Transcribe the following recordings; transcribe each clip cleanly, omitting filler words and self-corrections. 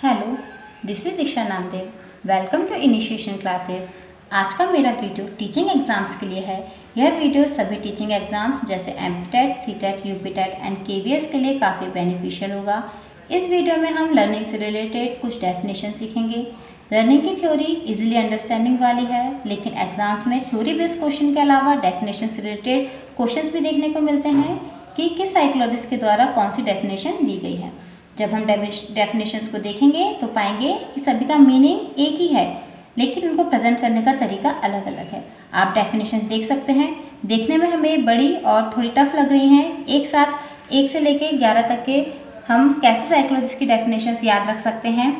Hello, this is Disha Namdev. Welcome to initiation classes. आज का मेरा वीडियो टीचिंग एग्ज़ाम्स के लिए है। यह वीडियो सभी टीचिंग एग्ज़ाम्स जैसे एमटेट, सीटेट, यूपीटेट एंड केवीएस के लिए काफ़ी बेनिफिशियल होगा। इस वीडियो में हम लर्निंग से रिलेटेड कुछ डेफिनेशन सीखेंगे। लर्निंग की थ्योरी इजीली अंडरस्टैंडिंग वाली है, लेकिन एग्जाम्स में थ्योरी बेस्ड क्वेश्चन के अलावा डेफिनेशन से रिलेटेड क्वेश्चंस भी देखने को मिलते हैं कि किस साइकोलॉजिस्ट के द्वारा कौन सी डेफिनेशन दी गई है। जब हम डेफिनेशंस को देखेंगे तो पाएंगे कि सभी का मीनिंग एक ही है, लेकिन उनको प्रेजेंट करने का तरीका अलग अलग है। आप डेफिनेशन देख सकते हैं, देखने में हमें बड़ी और थोड़ी टफ लग रही हैं। एक साथ 1 से लेके 11 तक के हम कैसे साइकोलॉजिस्ट की डेफिनेशंस याद रख सकते हैं।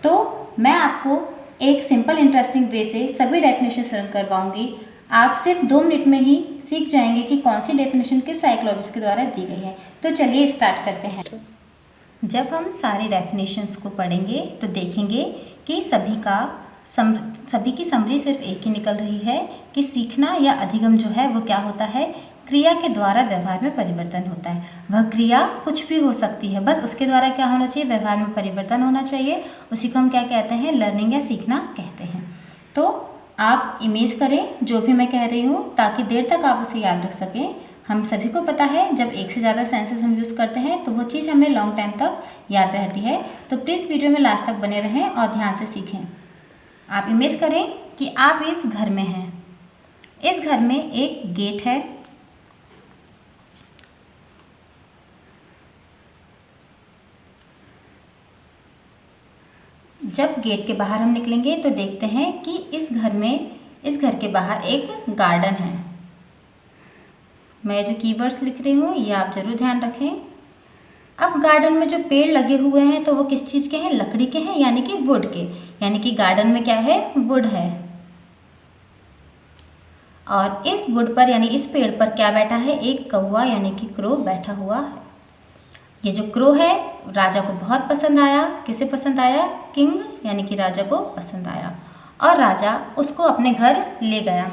तो मैं आपको एक सिंपल इंटरेस्टिंग वे से सभी डेफिनेशन करवाऊंगी। आप सिर्फ 2 मिनट में ही सीख जाएंगे कि कौन सी डेफिनेशन किस साइकोलॉजिस्ट के द्वारा दी गई है। तो चलिए स्टार्ट करते हैं। जब हम सारी डेफिनेशंस को पढ़ेंगे तो देखेंगे कि सभी की समरी सिर्फ एक ही निकल रही है कि सीखना या अधिगम जो है वो क्या होता है, क्रिया के द्वारा व्यवहार में परिवर्तन होता है। वह क्रिया कुछ भी हो सकती है, बस उसके द्वारा क्या होना चाहिए, व्यवहार में परिवर्तन होना चाहिए। उसी को हम क्या कहते हैं, लर्निंग या सीखना कहते हैं। तो आप इमेज करें जो भी मैं कह रही हूँ, ताकि देर तक आप उसे याद रख सकें। हम सभी को पता है जब 1 से ज़्यादा सेंसेस हम यूज़ करते हैं तो वो चीज़ हमें लॉन्ग टाइम तक याद रहती है। तो प्लीज़ वीडियो में लास्ट तक बने रहें और ध्यान से सीखें। आप इमेज करें कि आप इस घर में हैं। इस घर में एक गेट है। जब गेट के बाहर हम निकलेंगे तो देखते हैं कि इस घर के बाहर एक गार्डन है। मैं जो कीवर्ड्स लिख रही हूँ ये आप ज़रूर ध्यान रखें। अब गार्डन में जो पेड़ लगे हुए हैं तो वो किस चीज़ के हैं, लकड़ी के हैं, यानी कि वुड के। यानी कि गार्डन में क्या है, वुड है। और इस वुड पर यानी इस पेड़ पर क्या बैठा है, एक कौवा यानी कि क्रो बैठा हुआ है। ये जो क्रो है राजा को बहुत पसंद आया। किसे पसंद आया, किंग यानी कि राजा को पसंद आया और राजा उसको अपने घर ले गया।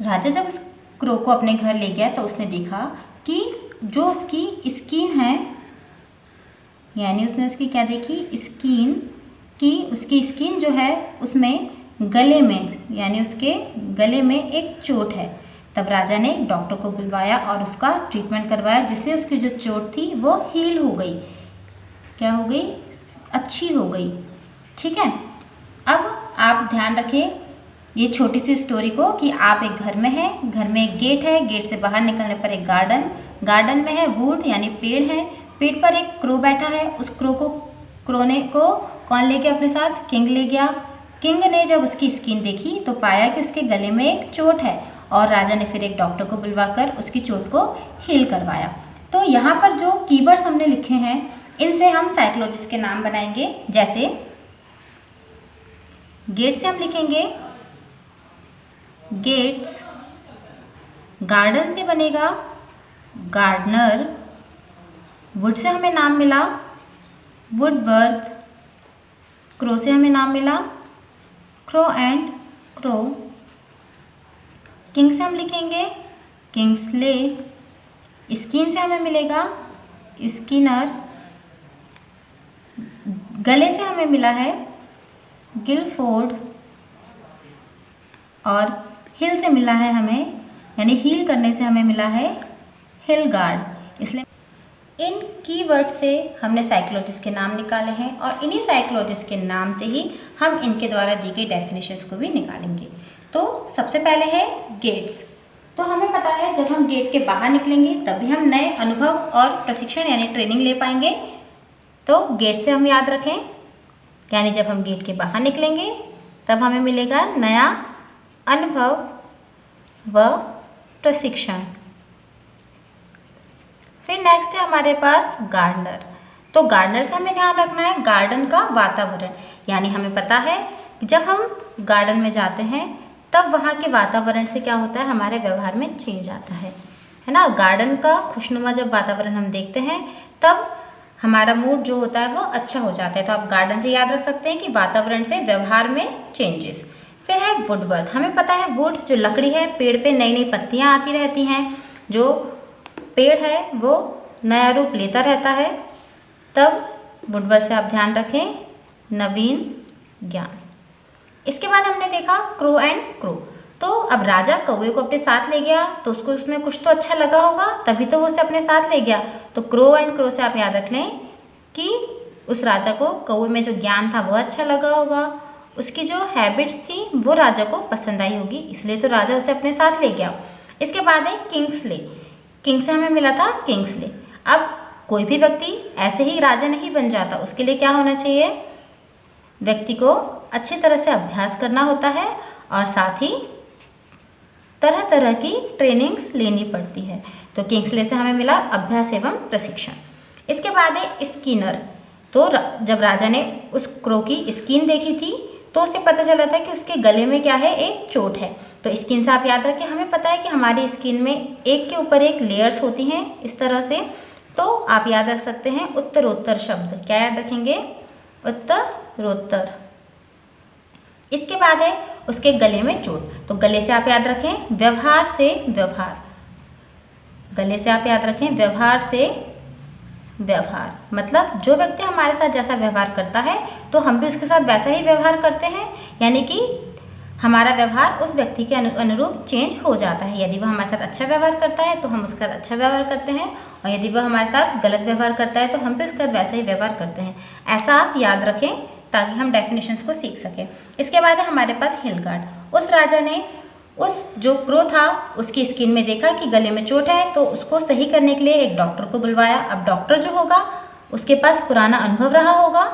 राजा जब उस क्रो को अपने घर ले गया तो उसने देखा कि जो उसकी स्किन है, यानी उसने उसकी क्या देखी, स्किन की उसकी स्किन जो है उसमें गले में यानी उसके गले में एक चोट है। तब राजा ने डॉक्टर को बुलवाया और उसका ट्रीटमेंट करवाया, जिससे उसकी जो चोट थी वो हील हो गई। क्या हो गई, अच्छी हो गई। ठीक है। अब आप ध्यान रखें ये छोटी सी स्टोरी को कि आप एक घर में हैं, घर में एक गेट है, गेट से बाहर निकलने पर एक गार्डन में है वुड यानी पेड़ है, पेड़ पर एक क्रो बैठा है। उस क्रो को कौन ले गया अपने साथ, किंग ले गया। किंग ने जब उसकी स्किन देखी तो पाया कि उसके गले में एक चोट है और राजा ने फिर एक डॉक्टर को बुलवाकर उसकी चोट को हील करवाया। तो यहाँ पर जो कीवर्ड्स हमने लिखे हैं इनसे हम साइकोलॉजिस्ट के नाम बनाएंगे। जैसे गेट से हम लिखेंगे गेट्स, गार्डन से बनेगा गार्डनर, वुड से हमें नाम मिला वुड बर्थ, क्रो से हमें नाम मिला क्रो एंड क्रो, किंग से हम लिखेंगे किंग्सले, स्किन से हमें मिलेगा स्किनर, गले से हमें मिला है गिलफोर्ड और हिल से मिला है हमें, यानी हील करने से हमें मिला है हिलगार्ड। इसलिए इन कीवर्ड से हमने साइकोलॉजिस्ट के नाम निकाले हैं और इन्हीं साइकोलॉजिस्ट के नाम से ही हम इनके द्वारा दी गई डेफिनेशंस को भी निकालेंगे। तो सबसे पहले है गेट्स। तो हमें पता है जब हम गेट के बाहर निकलेंगे तभी हम नए अनुभव और प्रशिक्षण यानी ट्रेनिंग ले पाएंगे। तो गेट से हम याद रखें, यानी जब हम गेट के बाहर निकलेंगे तब हमें मिलेगा नया अनुभव व प्रशिक्षण। फिर नेक्स्ट है हमारे पास गार्डनर। तो गार्डनर से हमें ध्यान रखना है गार्डन का वातावरण, यानी हमें पता है जब हम गार्डन में जाते हैं तब वहाँ के वातावरण से क्या होता है, हमारे व्यवहार में चेंज आता है ना। गार्डन का खुशनुमा जब वातावरण हम देखते हैं तब हमारा मूड जो होता है वो अच्छा हो जाता है। तो आप गार्डन से याद रख सकते हैं कि वातावरण से व्यवहार में चेंजेस। फिर है वुड बर्थ। हमें पता है वुड जो लकड़ी है, पेड़ पे नई नई पत्तियाँ आती रहती हैं, जो पेड़ है वो नया रूप लेता रहता है। तब वुडवर्ड से आप ध्यान रखें नवीन ज्ञान। इसके बाद हमने देखा क्रो एंड क्रो। तो अब राजा कौवे को अपने साथ ले गया तो उसको उसमें कुछ तो अच्छा लगा होगा, तभी तो वो उसे अपने साथ ले गया। तो क्रो एंड क्रो से आप याद रख लें कि उस राजा को कौवे में जो ज्ञान था वो अच्छा लगा होगा, उसकी जो हैबिट्स थी वो राजा को पसंद आई होगी, इसलिए तो राजा उसे अपने साथ ले गया। इसके बाद है किंग्सले। किंग से हमें मिला था किंग्सले। अब कोई भी व्यक्ति ऐसे ही राजा नहीं बन जाता, उसके लिए क्या होना चाहिए? व्यक्ति को अच्छी तरह से अभ्यास करना होता है और साथ ही तरह तरह की ट्रेनिंग्स लेनी पड़ती है। तो किंग्सले से हमें मिला अभ्यास एवं प्रशिक्षण। इसके बाद है स्किनर। तो जब राजा ने उस क्रो की स्किन देखी थी तो उसे पता चला था कि उसके गले में क्या है? एक चोट है। तो स्किन से आप याद रखें, हमें पता है कि हमारी स्किन में एक के ऊपर एक लेयर्स होती हैं इस तरह से। तो आप याद रख सकते हैं उत्तरोत्तर शब्द। क्या याद रखेंगे? उत्तरोत्तर। इसके बाद है उसके गले में चोट। तो गले से आप याद रखें व्यवहार से व्यवहार। गले से आप याद रखें व्यवहार से व्यवहार, मतलब जो व्यक्ति हमारे साथ जैसा व्यवहार करता है तो हम भी उसके साथ वैसा ही व्यवहार करते हैं, यानी कि हमारा व्यवहार उस व्यक्ति के अनुरूप चेंज हो जाता है। यदि वह हमारे साथ अच्छा व्यवहार करता है तो हम उसके साथ अच्छा व्यवहार करते हैं, और यदि वह हमारे साथ गलत व्यवहार करता है तो हम भी उसके साथ वैसा ही व्यवहार करते हैं। ऐसा आप याद रखें ताकि हम डेफिनेशंस को सीख सकें। इसके बाद है हमारे पास हिलगार्ड। उस राजा ने उस जो क्रो था उसकी स्किन में देखा कि गले में चोट है, तो उसको सही करने के लिए एक डॉक्टर को बुलवाया। अब डॉक्टर जो होगा उसके पास पुराना अनुभव रहा होगा,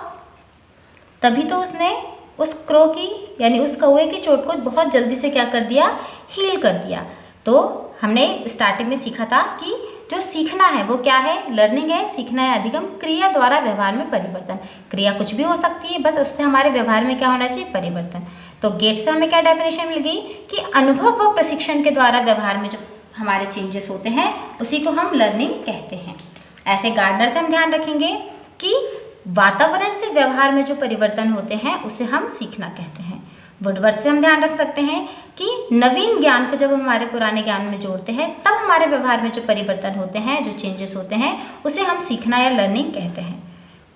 तभी तो उसने उस क्रो की यानी उस कौवे की चोट को बहुत जल्दी से क्या कर दिया? हील कर दिया। तो हमने स्टार्टिंग में सीखा था कि जो सीखना है वो क्या है? लर्निंग है, सीखना है अधिगम, क्रिया द्वारा व्यवहार में परिवर्तन। क्रिया कुछ भी हो सकती है, बस उससे हमारे व्यवहार में क्या होना चाहिए? परिवर्तन। तो गेट से हमें क्या डेफिनेशन मिल गई कि अनुभव व प्रशिक्षण के द्वारा व्यवहार में जो हमारे चेंजेस होते हैं उसी को हम लर्निंग कहते हैं। ऐसे गार्डनर से हम ध्यान रखेंगे कि वातावरण से व्यवहार में जो परिवर्तन होते हैं उसे हम सीखना कहते हैं। वुडवर्ड से हम ध्यान रख सकते हैं कि नवीन ज्ञान को जब हम हमारे पुराने ज्ञान में जोड़ते हैं तब हमारे व्यवहार में जो परिवर्तन होते हैं, जो चेंजेस होते हैं, उसे हम सीखना या लर्निंग कहते हैं।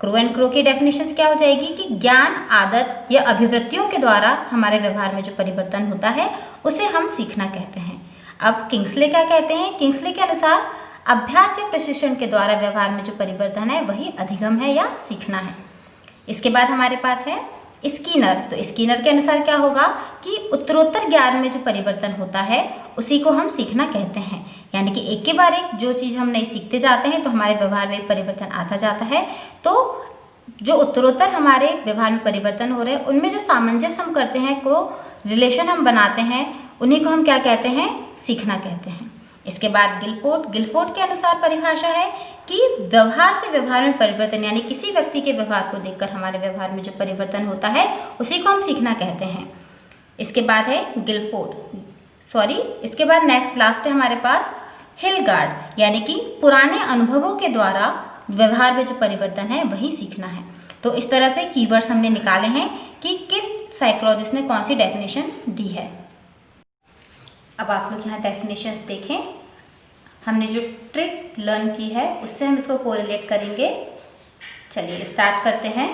क्रो एंड क्रो की डेफिनेशन क्या हो जाएगी कि ज्ञान, आदत या अभिवृत्तियों के द्वारा हमारे व्यवहार में जो परिवर्तन होता है उसे हम सीखना कहते हैं। अब किंग्सले क्या कहते हैं? किंग्सले के अनुसार अभ्यास या प्रशिक्षण के द्वारा व्यवहार में जो परिवर्तन है वही अधिगम है या सीखना है। इसके बाद हमारे पास है स्किनर। तो स्किनर के अनुसार क्या होगा कि उत्तरोत्तर ज्ञान में जो परिवर्तन होता है उसी को हम सीखना कहते हैं, यानी कि एक के बाद एक जो चीज़ हम नहीं सीखते जाते हैं तो हमारे व्यवहार में परिवर्तन आता जाता है। तो जो उत्तरोत्तर हमारे व्यवहार में परिवर्तन हो रहे हैं उनमें जो सामंजस्य हम करते हैं, को रिलेशन हम बनाते हैं, उन्हीं को हम क्या कहते हैं? सीखना कहते हैं। इसके बाद गिलफोर्ड के अनुसार परिभाषा है कि व्यवहार से व्यवहार में परिवर्तन, यानी किसी व्यक्ति के व्यवहार को देखकर हमारे व्यवहार में जो परिवर्तन होता है उसी को हम सीखना कहते हैं। इसके बाद है इसके बाद नेक्स्ट लास्ट है हमारे पास हिलगार्ड, यानी कि पुराने अनुभवों के द्वारा व्यवहार में जो परिवर्तन है वही सीखना है। तो इस तरह से कीवर्ड्स हमने निकाले हैं कि किस साइकोलॉजिस्ट ने कौन सी डेफिनेशन दी है। अब आप लोग यहाँ डेफिनेशंस देखें। हमने जो ट्रिक लर्न की है उससे हम इसको कोरिलेट करेंगे। चलिए स्टार्ट करते हैं।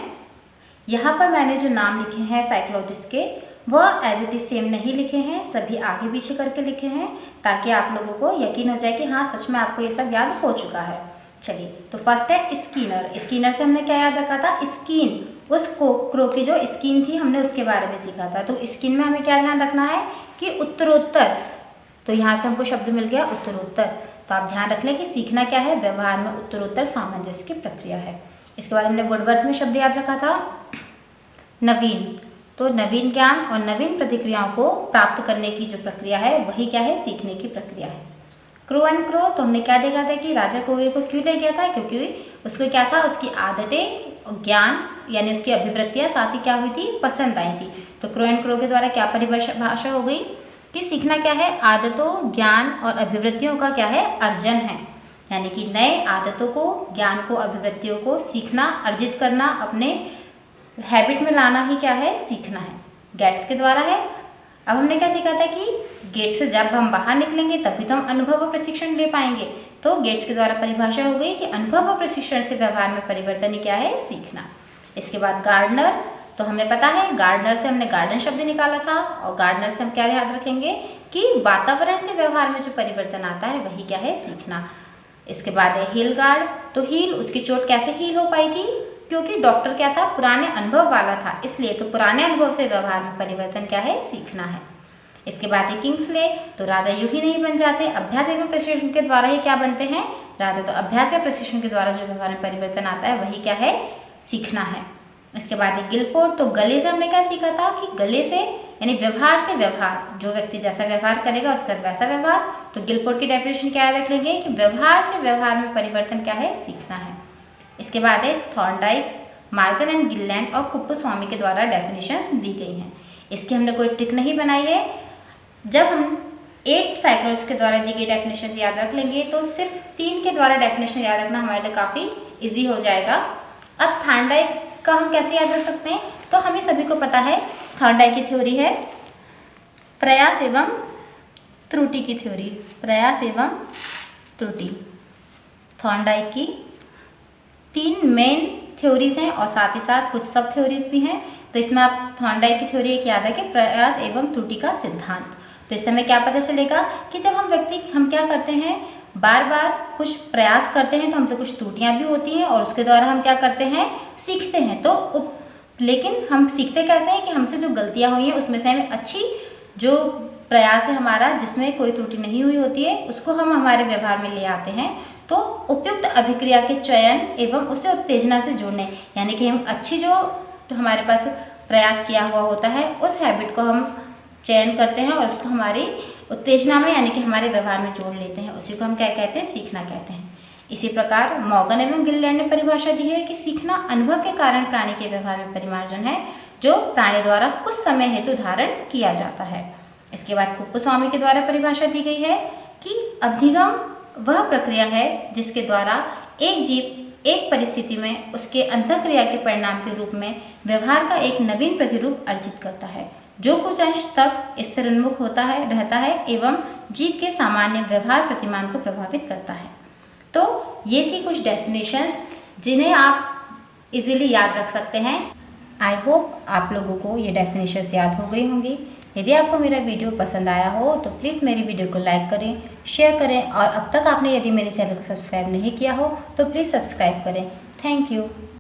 यहाँ पर मैंने जो नाम लिखे हैं साइकोलॉजिस्ट के वह एज इट इज सेम नहीं लिखे हैं, सभी आगे पीछे करके लिखे हैं ताकि आप लोगों को यकीन हो जाए कि हाँ सच में आपको ये सब याद हो चुका है। चलिए तो फर्स्ट है स्किनर। स्किनर से हमने क्या याद रखा था? स्किन, उस क्रो की जो स्किन थी हमने उसके बारे में सीखा था। तो स्किन में हमें क्या ध्यान रखना है कि उत्तरोत्तर, तो यहाँ से हमको शब्द मिल गया उत्तरोत्तर। तो आप ध्यान रख लें कि सीखना क्या है? व्यवहार में उत्तरोत्तर सामंजस्य की प्रक्रिया है। इसके बाद हमने वुडवर्ड में शब्द याद रखा था नवीन। तो नवीन ज्ञान और नवीन प्रतिक्रियाओं को प्राप्त करने की जो प्रक्रिया है वही क्या है? सीखने की प्रक्रिया है। क्रो एंड क्रो, तो हमने क्या देखा था कि राजा कौवे को क्यों ले गया था? क्योंकि उसको क्या था? उसकी आदतें, ज्ञान यानी उसकी अभिवृत्तियाँ साथ ही क्या हुई थी? पसंद आई थी। तो क्रो एंड क्रो के द्वारा क्या परिभाषा हो गई कि सीखना क्या है? आदतों, ज्ञान और अभिवृत्तियों का क्या है? अर्जन है, यानी कि नए आदतों को, ज्ञान को, अभिवृत्तियों को सीखना, अर्जित करना, अपने हैबिट में लाना ही क्या है? सीखना है। गेट्स के द्वारा है अब हमने क्या सीखा था कि गेट से जब हम बाहर निकलेंगे तभी तो हम अनुभव व प्रशिक्षण ले पाएंगे। तो गेट्स के द्वारा परिभाषा हो गई कि अनुभव व प्रशिक्षण से व्यवहार में परिवर्तन क्या है, सीखना। इसके बाद गार्डनर, तो हमें पता है गार्डनर से हमने गार्डन शब्द निकाला था, और गार्डनर से हम क्या याद रखेंगे कि वातावरण से व्यवहार में जो परिवर्तन आता है वही क्या है, सीखना। इसके बाद है हील गार्ड, तो हील, उसकी चोट कैसे हील हो पाई थी, क्योंकि डॉक्टर क्या था, पुराने अनुभव वाला था, इसलिए तो पुराने अनुभव से व्यवहार में परिवर्तन क्या है, सीखना है। इसके बाद है किंग्सले, तो राजा यूं ही नहीं बन जाते, अभ्यास एवं प्रशिक्षण के द्वारा ही क्या बनते हैं, राजा। तो अभ्यास या प्रशिक्षण के द्वारा जो व्यवहार में परिवर्तन आता है वही क्या है, सीखना है। इसके बाद है गिलफोर्ड, तो गले से हमने क्या सीखा था कि गले से यानी व्यवहार से व्यवहार, जो व्यक्ति जैसा व्यवहार करेगा उसका वैसा व्यवहार। तो गिलफोर्ड की डेफिनेशन क्या याद रख लेंगे कि व्यवहार से व्यवहार में परिवर्तन क्या है, सीखना है। इसके बाद है थॉर्नडाइक, मार्गन एंड गिललैंड और कुप्पुस्वामी के द्वारा डेफिनेशंस दी गई हैं। इसकी हमने कोई ट्रिक नहीं बनाई है। जब हम 8 साइकोलॉजिस्ट के द्वारा दी गई डेफिनेशन याद रख लेंगे तो सिर्फ 3 के द्वारा डेफिनेशन याद रखना हमारे लिए काफ़ी इजी हो जाएगा। अब थॉर्नडाइक का हम कैसे याद रख सकते हैं, तो हमें सभी को पता है थॉर्नडाइक की थ्योरी है प्रयास एवं त्रुटि की थ्योरी, प्रयास एवं त्रुटि। थॉर्नडाइक की 3 मेन थ्योरीज हैं और साथ ही साथ कुछ सब थ्योरीज भी हैं। तो इसमें आप थॉर्नडाइक की थ्योरी एक याद है कि प्रयास एवं त्रुटि का सिद्धांत। तो इससे हमें क्या पता चलेगा कि जब हम क्या करते हैं, बार बार कुछ प्रयास करते हैं तो हमसे कुछ त्रुटियां भी होती हैं और उसके द्वारा हम क्या करते हैं, सीखते हैं। तो लेकिन हम सीखते कैसे हैं कि हमसे जो गलतियां हुई हैं उसमें से हमें अच्छी जो प्रयास है हमारा, जिसमें कोई त्रुटि नहीं हुई होती है, उसको हम हमारे व्यवहार में ले आते हैं। तो उपयुक्त अभिक्रिया के चयन एवं उसे उत्तेजना से जोड़ने, यानी कि हम अच्छी जो हमारे पास प्रयास किया हुआ होता है उस हैबिट को हम चयन करते हैं और उसको हमारी उत्तेजना में यानी कि हमारे व्यवहार में जोड़ लेते हैं, उसी को हम क्या कहते हैं, सीखना कहते हैं। इसी प्रकार मॉर्गन एवं गिललैंड ने परिभाषा दी है कि सीखना अनुभव के कारण प्राणी के व्यवहार में परिमार्जन है जो प्राणी द्वारा कुछ समय हेतु धारण किया जाता है। इसके बाद कुप्पुस्वामी के द्वारा परिभाषा दी गई है कि अभिगम वह प्रक्रिया है जिसके द्वारा एक जीव एक परिस्थिति में उसके अंतःक्रिया के परिणाम के रूप में व्यवहार का एक नवीन प्रतिरूप अर्जित करता है, जो कुछ अंश तक स्थिरोन्मुख होता है रहता है एवं जीव के सामान्य व्यवहार प्रतिमान को प्रभावित करता है। तो ये थी कुछ डेफिनेशंस जिन्हें आप इजीली याद रख सकते हैं। आई होप आप लोगों को ये डेफिनेशंस याद हो गई होंगी। यदि आपको मेरा वीडियो पसंद आया हो तो प्लीज़ मेरी वीडियो को लाइक करें, शेयर करें और अब तक आपने यदि मेरे चैनल को सब्सक्राइब नहीं किया हो तो प्लीज़ सब्सक्राइब करें। Thank you.